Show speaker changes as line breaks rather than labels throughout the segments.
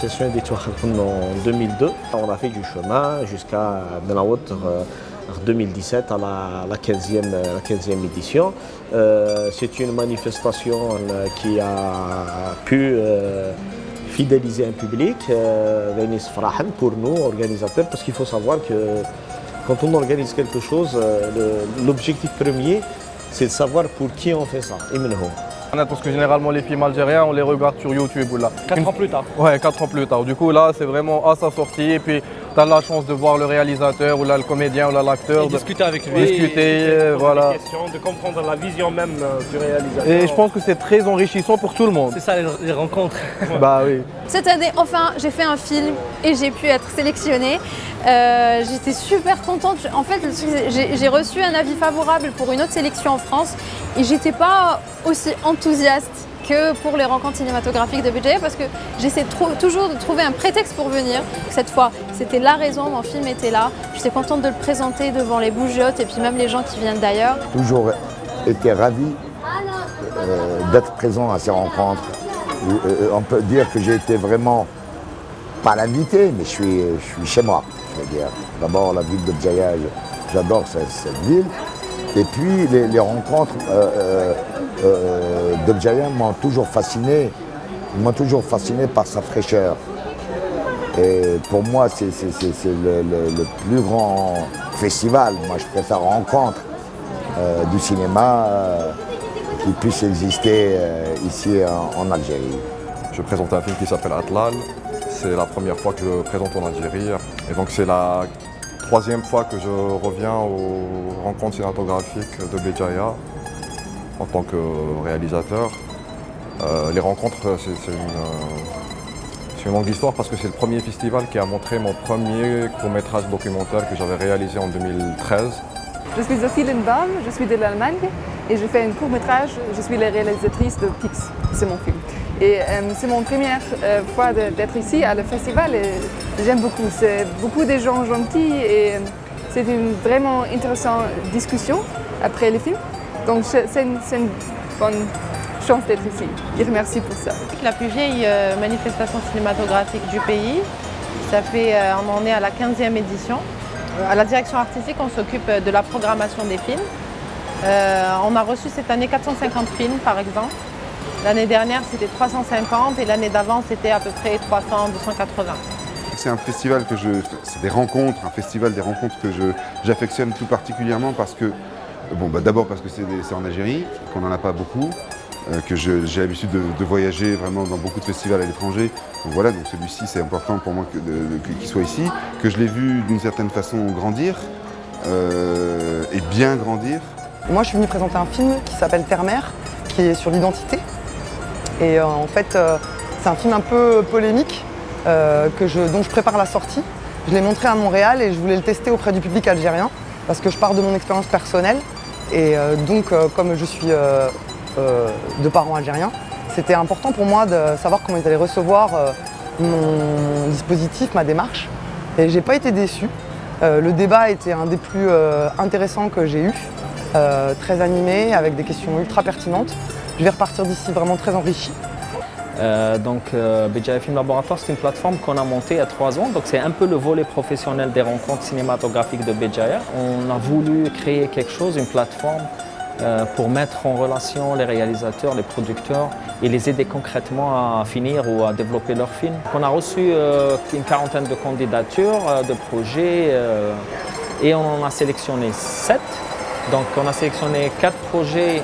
l'association en 2002. On a fait du chemin jusqu'à Benaout 2017 à la 15e édition. C'est une manifestation qui a pu fidéliser un public pour nous, organisateurs, parce qu'il faut savoir que quand on organise quelque chose, l'objectif premier, c'est de savoir pour qui on fait ça.
Parce que généralement les films algériens, on les regarde sur YouTube. Là.
4 ans plus tard.
Ouais, 4 ans plus tard. Du coup là, c'est vraiment à sa sortie. Et puis tu as la chance de voir le réalisateur ou là, le comédien ou là, l'acteur.
Discuter avec lui,
voilà.
des questions, de comprendre la vision même du réalisateur.
Et je pense que c'est très enrichissant pour tout le monde.
C'est ça les rencontres.
Bah oui.
Cette année, enfin, j'ai fait un film et j'ai pu être sélectionnée. J'étais super contente. En fait, j'ai reçu un avis favorable pour une autre sélection en France et j'étais pas aussi enthousiaste que pour les rencontres cinématographiques de Béjaïa parce que j'essaie toujours de trouver un prétexte pour venir. Cette fois, c'était la raison, mon film était là. J'étais contente de le présenter devant les bougiottes et puis même les gens qui viennent d'ailleurs.
Toujours été ravi d'être présent à ces rencontres. On peut dire que j'ai été vraiment, pas l'invité, mais je suis chez moi. Je veux dire, d'abord la ville de Béjaïa, j'adore cette ville. Et puis les rencontres de Béjaïa m'ont toujours fasciné par sa fraîcheur. Et pour moi, c'est le plus grand festival. Moi, je préfère rencontre du cinéma qui puisse exister ici en Algérie.
Je présente un film qui s'appelle Atlal. C'est la première fois que je présente en Algérie. Et donc c'est la 3e fois que je reviens aux rencontres cinématographiques de Béjaïa en tant que réalisateur. Les rencontres, c'est une longue histoire parce que c'est le premier festival qui a montré mon premier court-métrage documentaire que j'avais réalisé en 2013.
Je suis Sophie Lindbaum, je suis de l'Allemagne et je fais un court-métrage. Je suis la réalisatrice de Pix, c'est mon film. Et c'est mon première fois d'être ici à le festival et j'aime beaucoup. C'est beaucoup de gens gentils et c'est une vraiment intéressante discussion après le film. Donc c'est une bonne chance d'être ici. Je remercie pour ça.
La plus vieille manifestation cinématographique du pays, ça fait, on en est à la 15e édition. À la direction artistique, on s'occupe de la programmation des films. On a reçu cette année 450 films par exemple. L'année dernière, c'était 350 et l'année d'avant, c'était à peu près 300, 280.
C'est un festival c'est des rencontres, un festival des rencontres que j'affectionne tout particulièrement parce que, d'abord parce que c'est en Algérie, qu'on n'en a pas beaucoup, que j'ai l'habitude de voyager vraiment dans beaucoup de festivals à l'étranger. Donc voilà, donc celui-ci, c'est important pour moi qu'il soit ici, que je l'ai vu d'une certaine façon grandir et bien grandir.
Moi, je suis venue présenter un film qui s'appelle Terre-Mère, qui est sur l'identité. Et en fait, c'est un film un peu polémique dont je prépare la sortie. Je l'ai montré à Montréal et je voulais le tester auprès du public algérien parce que je pars de mon expérience personnelle. Et donc, comme je suis de parents algériens, c'était important pour moi de savoir comment ils allaient recevoir mon dispositif, ma démarche. Et j'ai pas été déçue. Le débat était un des plus intéressants que j'ai eu, très animé, avec des questions ultra pertinentes. Je vais repartir d'ici vraiment très enrichi.
Béjaïa Film Laboratoire, c'est une plateforme qu'on a montée il y a 3 ans. Donc c'est un peu le volet professionnel des rencontres cinématographiques de Béjaïa. On a voulu créer quelque chose, une plateforme, pour mettre en relation les réalisateurs, les producteurs et les aider concrètement à finir ou à développer leurs films. On a reçu une 40aine de candidatures, de projets et on en a sélectionné 7. Donc on a sélectionné 4 projets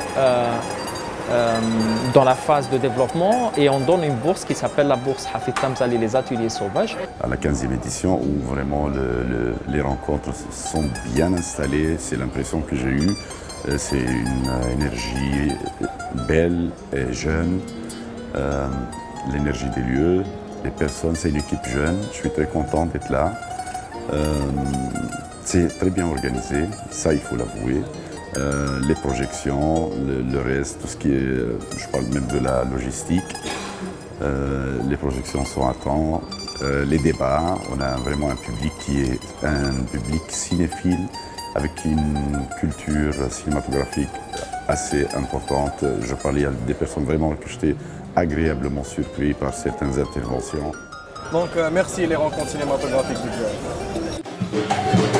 dans la phase de développement et on donne une bourse qui s'appelle la bourse Hafid Tamzali, les ateliers sauvages.
À la 15e édition où vraiment les rencontres sont bien installées, c'est l'impression que j'ai eue. C'est une énergie belle et jeune, l'énergie des lieux, les personnes, c'est une équipe jeune, je suis très content d'être là. C'est très bien organisé, ça il faut l'avouer. Les projections, le reste, tout ce qui est, je parle même de la logistique, les projections sont à temps, les débats, on a vraiment un public qui est un public cinéphile avec une culture cinématographique assez importante. Je parlais à des personnes vraiment que j'étais agréablement surpris par certaines interventions.
Donc merci les rencontres cinématographiques du Béjaïa.